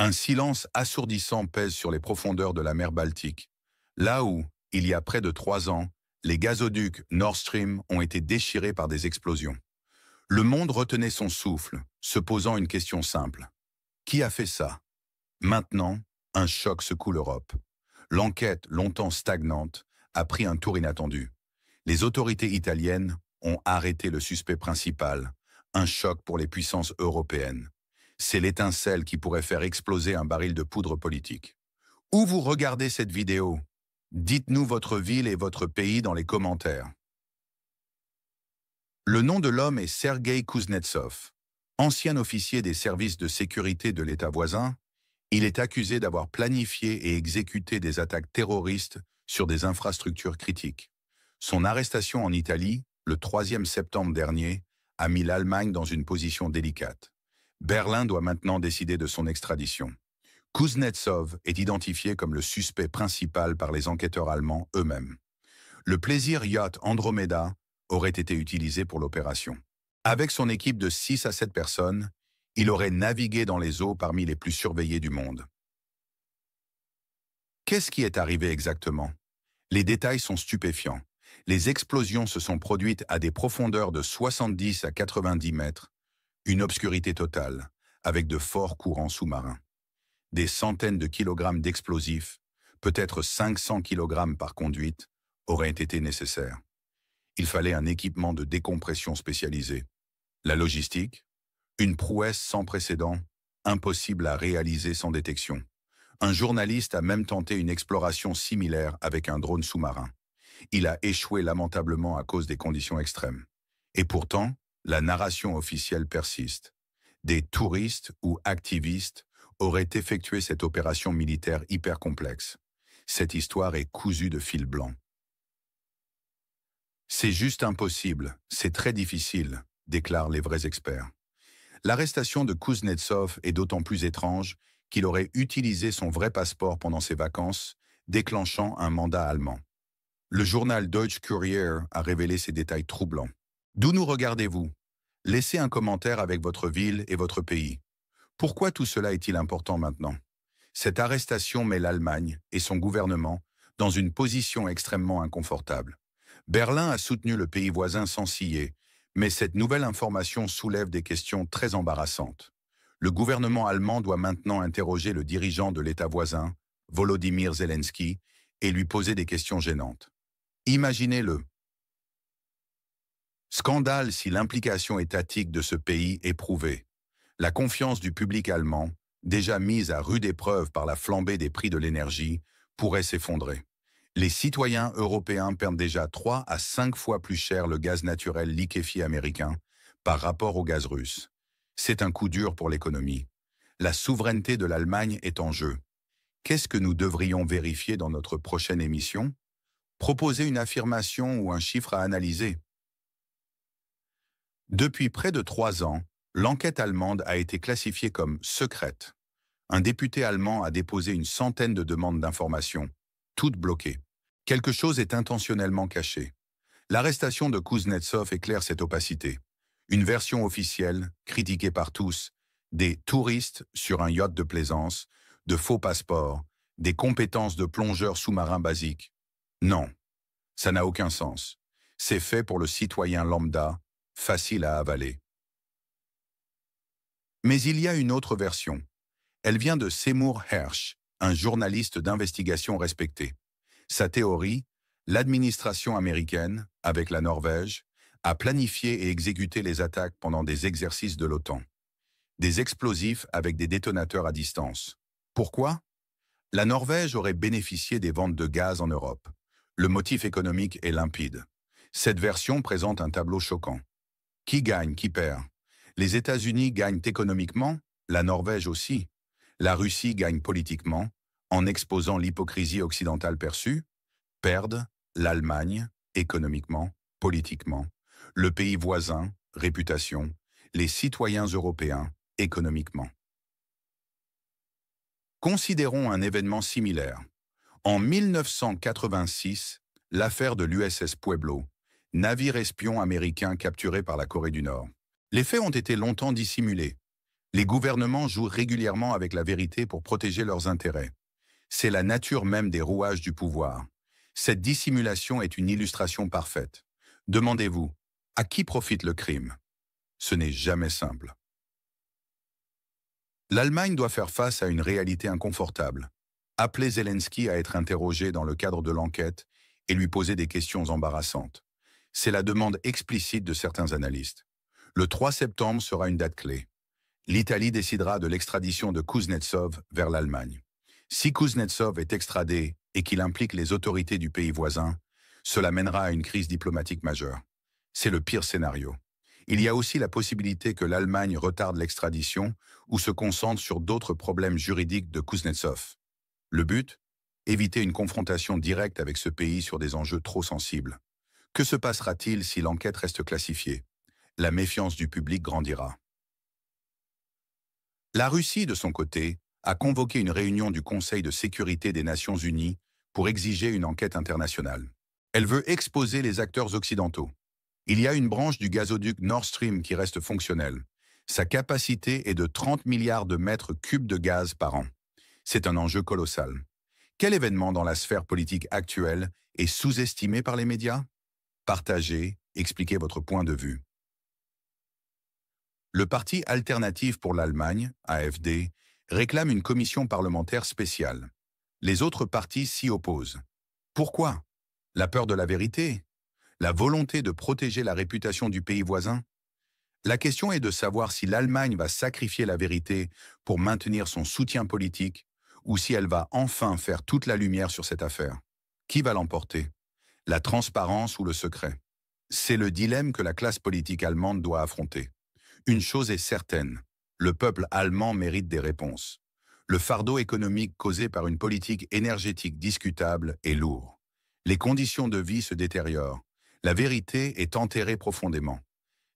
Un silence assourdissant pèse sur les profondeurs de la mer Baltique, là où, il y a près de 3 ans, les gazoducs Nord Stream ont été déchirés par des explosions. Le monde retenait son souffle, se posant une question simple. Qui a fait ça? Maintenant, un choc secoue l'Europe. L'enquête, longtemps stagnante, a pris un tour inattendu. Les autorités italiennes ont arrêté le suspect principal, un choc pour les puissances européennes. C'est l'étincelle qui pourrait faire exploser un baril de poudre politique. Où vous regardez cette vidéo? Dites-nous votre ville et votre pays dans les commentaires. Le nom de l'homme est Sergueï Kuznetsov. Ancien officier des services de sécurité de l'État voisin, il est accusé d'avoir planifié et exécuté des attaques terroristes sur des infrastructures critiques. Son arrestation en Italie, le 3e septembre dernier, a mis l'Allemagne dans une position délicate. Berlin doit maintenant décider de son extradition. Kuznetsov est identifié comme le suspect principal par les enquêteurs allemands eux-mêmes. Le plaisir yacht Andromeda aurait été utilisé pour l'opération. Avec son équipe de 6 à 7 personnes, il aurait navigué dans les eaux parmi les plus surveillées du monde. Qu'est-ce qui est arrivé exactement? Les détails sont stupéfiants. Les explosions se sont produites à des profondeurs de 70 à 90 mètres, une obscurité totale, avec de forts courants sous-marins. Des centaines de kilogrammes d'explosifs, peut-être 500 kilogrammes par conduite, auraient été nécessaires. Il fallait un équipement de décompression spécialisé. La logistique, une prouesse sans précédent, impossible à réaliser sans détection. Un journaliste a même tenté une exploration similaire avec un drone sous-marin. Il a échoué lamentablement à cause des conditions extrêmes. Et pourtant, la narration officielle persiste. Des touristes ou activistes auraient effectué cette opération militaire hyper complexe. Cette histoire est cousue de fil blanc. C'est juste impossible, c'est très difficile, déclarent les vrais experts. L'arrestation de Kuznetsov est d'autant plus étrange qu'il aurait utilisé son vrai passeport pendant ses vacances, déclenchant un mandat allemand. Le journal Deutsche Kurier a révélé ces détails troublants. D'où nous regardez-vous? Laissez un commentaire avec votre ville et votre pays. Pourquoi tout cela est-il important maintenant? Cette arrestation met l'Allemagne et son gouvernement dans une position extrêmement inconfortable. Berlin a soutenu le pays voisin sans ciller, mais cette nouvelle information soulève des questions très embarrassantes. Le gouvernement allemand doit maintenant interroger le dirigeant de l'État voisin, Volodymyr Zelensky, et lui poser des questions gênantes. Imaginez-le. Scandale si l'implication étatique de ce pays est prouvée. La confiance du public allemand, déjà mise à rude épreuve par la flambée des prix de l'énergie, pourrait s'effondrer. Les citoyens européens perdent déjà 3 à 5 fois plus cher le gaz naturel liquéfié américain par rapport au gaz russe. C'est un coup dur pour l'économie. La souveraineté de l'Allemagne est en jeu. Qu'est-ce que nous devrions vérifier dans notre prochaine émission? Proposer une affirmation ou un chiffre à analyser. Depuis près de 3 ans, l'enquête allemande a été classifiée comme secrète. Un député allemand a déposé une centaine de demandes d'information, toutes bloquées. Quelque chose est intentionnellement caché. L'arrestation de Kuznetsov éclaire cette opacité. Une version officielle, critiquée par tous, des touristes sur un yacht de plaisance, de faux passeports, des compétences de plongeurs sous-marins basiques. Non, ça n'a aucun sens. C'est fait pour le citoyen lambda, facile à avaler. Mais il y a une autre version. Elle vient de Seymour Hersh, un journaliste d'investigation respecté. Sa théorie, l'administration américaine, avec la Norvège, a planifié et exécuté les attaques pendant des exercices de l'OTAN. Des explosifs avec des détonateurs à distance. Pourquoi? La Norvège aurait bénéficié des ventes de gaz en Europe. Le motif économique est limpide. Cette version présente un tableau choquant. Qui gagne, qui perd? Les États-Unis gagnent économiquement, la Norvège aussi. La Russie gagne politiquement, en exposant l'hypocrisie occidentale perçue. Perdent l'Allemagne, économiquement, politiquement. Le pays voisin, réputation. Les citoyens européens, économiquement. Considérons un événement similaire. En 1986, l'affaire de l'USS Pueblo, navire espion américain capturé par la Corée du Nord. Les faits ont été longtemps dissimulés. Les gouvernements jouent régulièrement avec la vérité pour protéger leurs intérêts. C'est la nature même des rouages du pouvoir. Cette dissimulation est une illustration parfaite. Demandez-vous, à qui profite le crime? Ce n'est jamais simple. L'Allemagne doit faire face à une réalité inconfortable. Appelez Zelensky à être interrogé dans le cadre de l'enquête et lui poser des questions embarrassantes. C'est la demande explicite de certains analystes. Le 3 septembre sera une date clé. L'Italie décidera de l'extradition de Kuznetsov vers l'Allemagne. Si Kuznetsov est extradé et qu'il implique les autorités du pays voisin, cela mènera à une crise diplomatique majeure. C'est le pire scénario. Il y a aussi la possibilité que l'Allemagne retarde l'extradition ou se concentre sur d'autres problèmes juridiques de Kuznetsov. Le but? Éviter une confrontation directe avec ce pays sur des enjeux trop sensibles. Que se passera-t-il si l'enquête reste classifiée? La méfiance du public grandira. La Russie, de son côté, a convoqué une réunion du Conseil de sécurité des Nations Unies pour exiger une enquête internationale. Elle veut exposer les acteurs occidentaux. Il y a une branche du gazoduc Nord Stream qui reste fonctionnelle. Sa capacité est de 30 milliards de mètres cubes de gaz par an. C'est un enjeu colossal. Quel événement dans la sphère politique actuelle est sous-estimé par les médias? Partagez, expliquez votre point de vue. Le Parti alternatif pour l'Allemagne, AfD, réclame une commission parlementaire spéciale. Les autres partis s'y opposent. Pourquoi? La peur de la vérité? La volonté de protéger la réputation du pays voisin? La question est de savoir si l'Allemagne va sacrifier la vérité pour maintenir son soutien politique ou si elle va enfin faire toute la lumière sur cette affaire. Qui va l'emporter? La transparence ou le secret? C'est le dilemme que la classe politique allemande doit affronter. Une chose est certaine, le peuple allemand mérite des réponses. Le fardeau économique causé par une politique énergétique discutable est lourd. Les conditions de vie se détériorent. La vérité est enterrée profondément.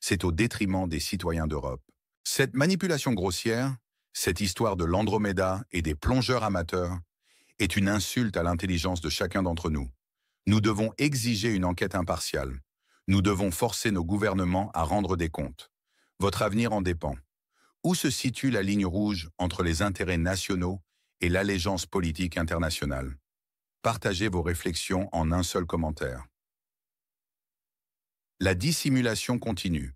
C'est au détriment des citoyens d'Europe. Cette manipulation grossière, cette histoire de l'Andromeda et des plongeurs amateurs, est une insulte à l'intelligence de chacun d'entre nous. Nous devons exiger une enquête impartiale. Nous devons forcer nos gouvernements à rendre des comptes. Votre avenir en dépend. Où se situe la ligne rouge entre les intérêts nationaux et l'allégeance politique internationale? Partagez vos réflexions en un seul commentaire. La dissimulation continue.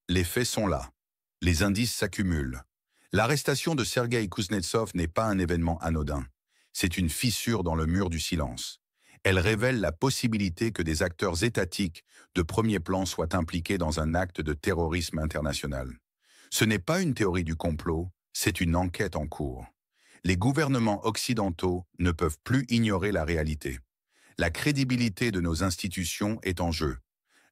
Les faits sont là. Les indices s'accumulent. L'arrestation de Sergueï Kuznetsov n'est pas un événement anodin. C'est une fissure dans le mur du silence. Elle révèle la possibilité que des acteurs étatiques de premier plan soient impliqués dans un acte de terrorisme international. Ce n'est pas une théorie du complot, c'est une enquête en cours. Les gouvernements occidentaux ne peuvent plus ignorer la réalité. La crédibilité de nos institutions est en jeu.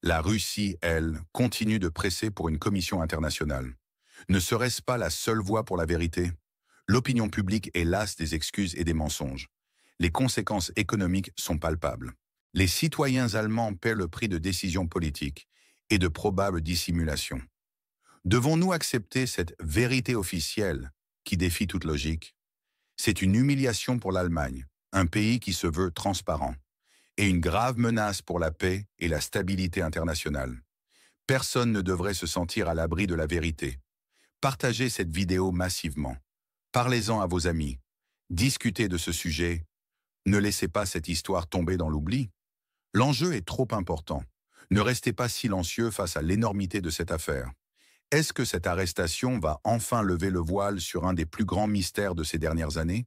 La Russie, elle, continue de presser pour une commission internationale. Ne serait-ce pas la seule voie pour la vérité? L'opinion publique est lasse des excuses et des mensonges. Les conséquences économiques sont palpables. Les citoyens allemands paient le prix de décisions politiques et de probables dissimulations. Devons-nous accepter cette vérité officielle qui défie toute logique? C'est une humiliation pour l'Allemagne, un pays qui se veut transparent, et une grave menace pour la paix et la stabilité internationale. Personne ne devrait se sentir à l'abri de la vérité. Partagez cette vidéo massivement. Parlez-en à vos amis. Discutez de ce sujet. Ne laissez pas cette histoire tomber dans l'oubli. L'enjeu est trop important. Ne restez pas silencieux face à l'énormité de cette affaire. Est-ce que cette arrestation va enfin lever le voile sur un des plus grands mystères de ces dernières années?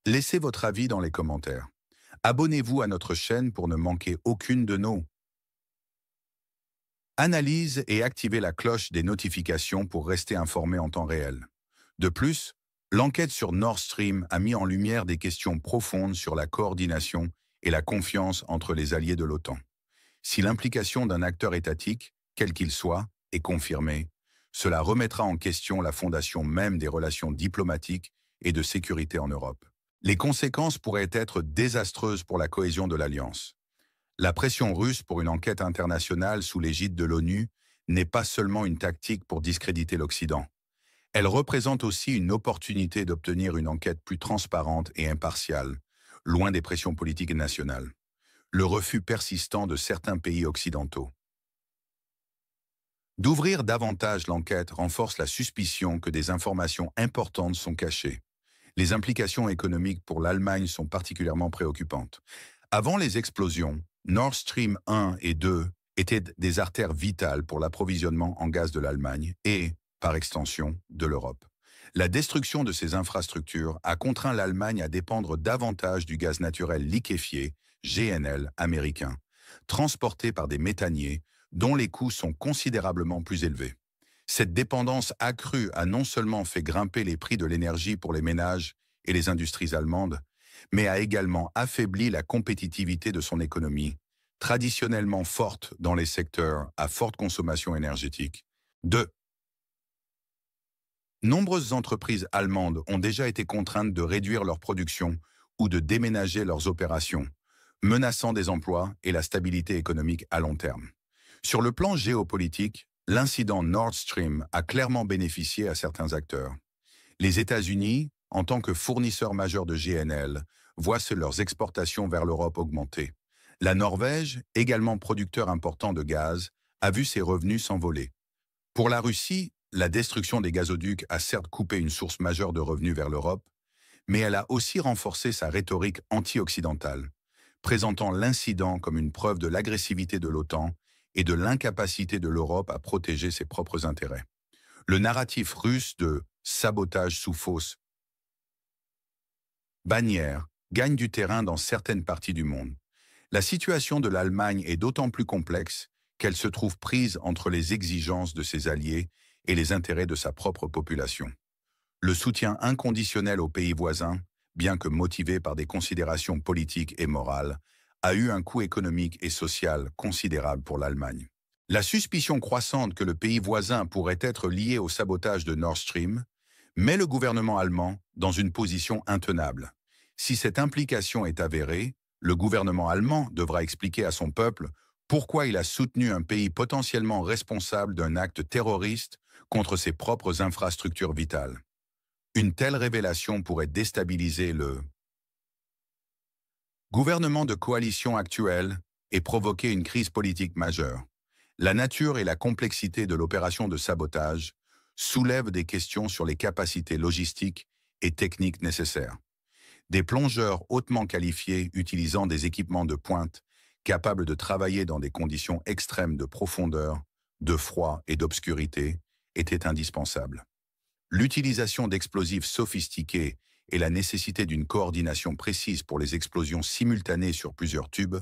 Laissez votre avis dans les commentaires. Abonnez-vous à notre chaîne pour ne manquer aucune de nos analyses et activez la cloche des notifications pour rester informé en temps réel. De plus, l'enquête sur Nord Stream a mis en lumière des questions profondes sur la coordination et la confiance entre les alliés de l'OTAN. Si l'implication d'un acteur étatique, quel qu'il soit, est confirmée, cela remettra en question la fondation même des relations diplomatiques et de sécurité en Europe. Les conséquences pourraient être désastreuses pour la cohésion de l'Alliance. La pression russe pour une enquête internationale sous l'égide de l'ONU n'est pas seulement une tactique pour discréditer l'Occident. Elle représente aussi une opportunité d'obtenir une enquête plus transparente et impartiale, loin des pressions politiques nationales. Le refus persistant de certains pays occidentaux. D'ouvrir davantage l'enquête renforce la suspicion que des informations importantes sont cachées. Les implications économiques pour l'Allemagne sont particulièrement préoccupantes. Avant les explosions, Nord Stream 1 et 2 étaient des artères vitales pour l'approvisionnement en gaz de l'Allemagne et, par extension, de l'Europe. La destruction de ces infrastructures a contraint l'Allemagne à dépendre davantage du gaz naturel liquéfié, GNL, américain, transporté par des méthaniers dont les coûts sont considérablement plus élevés. Cette dépendance accrue a non seulement fait grimper les prix de l'énergie pour les ménages et les industries allemandes, mais a également affaibli la compétitivité de son économie, traditionnellement forte dans les secteurs à forte consommation énergétique. 2. Nombreuses entreprises allemandes ont déjà été contraintes de réduire leur production ou de déménager leurs opérations, menaçant des emplois et la stabilité économique à long terme. Sur le plan géopolitique, l'incident Nord Stream a clairement bénéficié à certains acteurs. Les États-Unis, en tant que fournisseur majeur de GNL, voient leurs exportations vers l'Europe augmenter. La Norvège, également producteur important de gaz, a vu ses revenus s'envoler. Pour la Russie, la destruction des gazoducs a certes coupé une source majeure de revenus vers l'Europe, mais elle a aussi renforcé sa rhétorique anti-occidentale, présentant l'incident comme une preuve de l'agressivité de l'OTAN et de l'incapacité de l'Europe à protéger ses propres intérêts. Le narratif russe de sabotage sous fausse bannière gagne du terrain dans certaines parties du monde. La situation de l'Allemagne est d'autant plus complexe qu'elle se trouve prise entre les exigences de ses alliés et les intérêts de sa propre population. Le soutien inconditionnel aux pays voisins, bien que motivé par des considérations politiques et morales, a eu un coût économique et social considérable pour l'Allemagne. La suspicion croissante que le pays voisin pourrait être lié au sabotage de Nord Stream met le gouvernement allemand dans une position intenable. Si cette implication est avérée, le gouvernement allemand devra expliquer à son peuple pourquoi il a soutenu un pays potentiellement responsable d'un acte terroriste contre ses propres infrastructures vitales. Une telle révélation pourrait déstabiliser le gouvernement de coalition actuel et provoquer une crise politique majeure. La nature et la complexité de l'opération de sabotage soulèvent des questions sur les capacités logistiques et techniques nécessaires. Des plongeurs hautement qualifiés utilisant des équipements de pointe capables de travailler dans des conditions extrêmes de profondeur, de froid et d'obscurité étaient indispensables. L'utilisation d'explosifs sophistiqués et la nécessité d'une coordination précise pour les explosions simultanées sur plusieurs tubes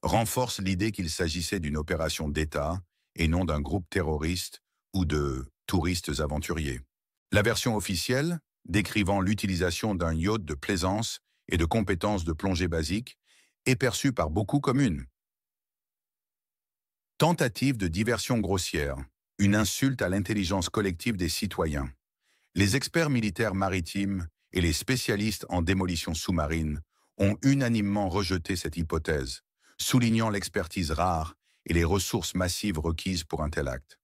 renforcent l'idée qu'il s'agissait d'une opération d'État et non d'un groupe terroriste ou de touristes aventuriers. La version officielle, décrivant l'utilisation d'un yacht de plaisance et de compétences de plongée basique, est perçue par beaucoup comme une tentative de diversion grossière, une insulte à l'intelligence collective des citoyens. Les experts militaires maritimes et les spécialistes en démolition sous-marine ont unanimement rejeté cette hypothèse, soulignant l'expertise rare et les ressources massives requises pour un tel acte.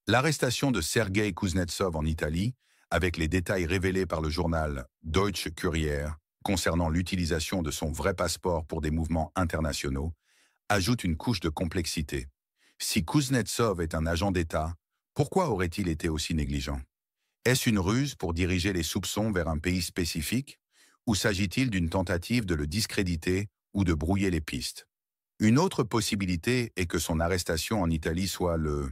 L'arrestation de Sergei Kuznetsov en Italie, avec les détails révélés par le journal Deutsche Kurier concernant l'utilisation de son vrai passeport pour des mouvements internationaux, ajoute une couche de complexité. Si Kuznetsov est un agent d'État, pourquoi aurait-il été aussi négligent? Est-ce une ruse pour diriger les soupçons vers un pays spécifique, ou s'agit-il d'une tentative de le discréditer ou de brouiller les pistes? Une autre possibilité est que son arrestation en Italie soit le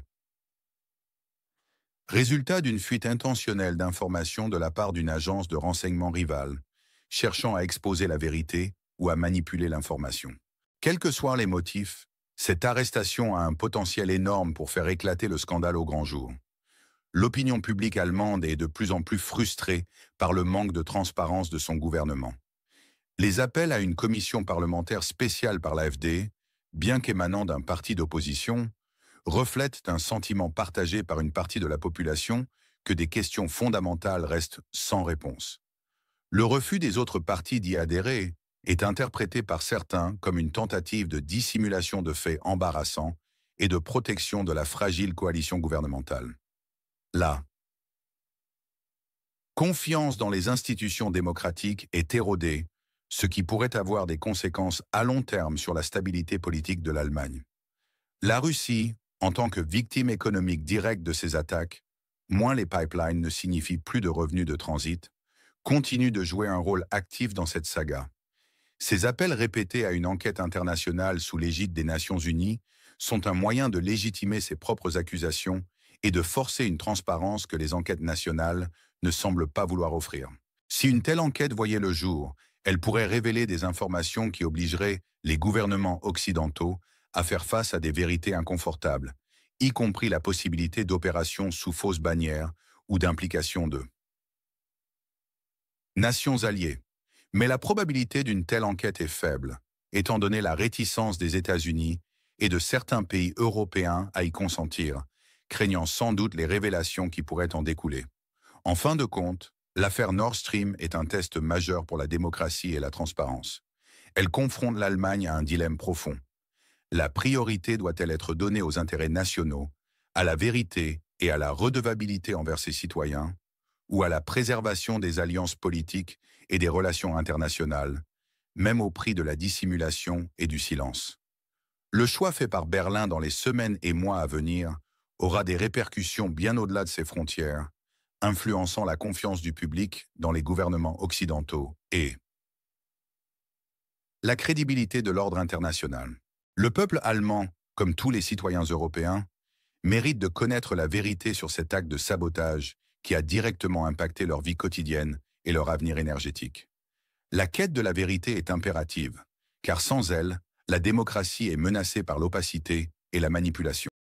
résultat d'une fuite intentionnelle d'informations de la part d'une agence de renseignement rivale, cherchant à exposer la vérité ou à manipuler l'information. Quels que soient les motifs, cette arrestation a un potentiel énorme pour faire éclater le scandale au grand jour. L'opinion publique allemande est de plus en plus frustrée par le manque de transparence de son gouvernement. Les appels à une commission parlementaire spéciale par l'AfD, bien qu'émanant d'un parti d'opposition, reflètent un sentiment partagé par une partie de la population que des questions fondamentales restent sans réponse. Le refus des autres partis d'y adhérer est interprété par certains comme une tentative de dissimulation de faits embarrassants et de protection de la fragile coalition gouvernementale. La confiance dans les institutions démocratiques est érodée, ce qui pourrait avoir des conséquences à long terme sur la stabilité politique de l'Allemagne. La Russie, En tant que victime économique directe de ces attaques, moins les pipelines ne signifient plus de revenus de transit, continuent de jouer un rôle actif dans cette saga. Ces appels répétés à une enquête internationale sous l'égide des Nations Unies sont un moyen de légitimer ses propres accusations et de forcer une transparence que les enquêtes nationales ne semblent pas vouloir offrir. Si une telle enquête voyait le jour, elle pourrait révéler des informations qui obligeraient les gouvernements occidentaux à faire face à des vérités inconfortables, y compris la possibilité d'opérations sous fausse bannière ou d'implication de nations alliées. Mais la probabilité d'une telle enquête est faible, étant donné la réticence des États-Unis et de certains pays européens à y consentir, craignant sans doute les révélations qui pourraient en découler. En fin de compte, l'affaire Nord Stream est un test majeur pour la démocratie et la transparence. Elle confronte l'Allemagne à un dilemme profond. La priorité doit-elle être donnée aux intérêts nationaux, à la vérité et à la redevabilité envers ses citoyens, ou à la préservation des alliances politiques et des relations internationales, même au prix de la dissimulation et du silence? Le choix fait par Berlin dans les semaines et mois à venir aura des répercussions bien au-delà de ses frontières, influençant la confiance du public dans les gouvernements occidentaux et la crédibilité de l'ordre international. Le peuple allemand, comme tous les citoyens européens, mérite de connaître la vérité sur cet acte de sabotage qui a directement impacté leur vie quotidienne et leur avenir énergétique. La quête de la vérité est impérative, car sans elle, la démocratie est menacée par l'opacité et la manipulation.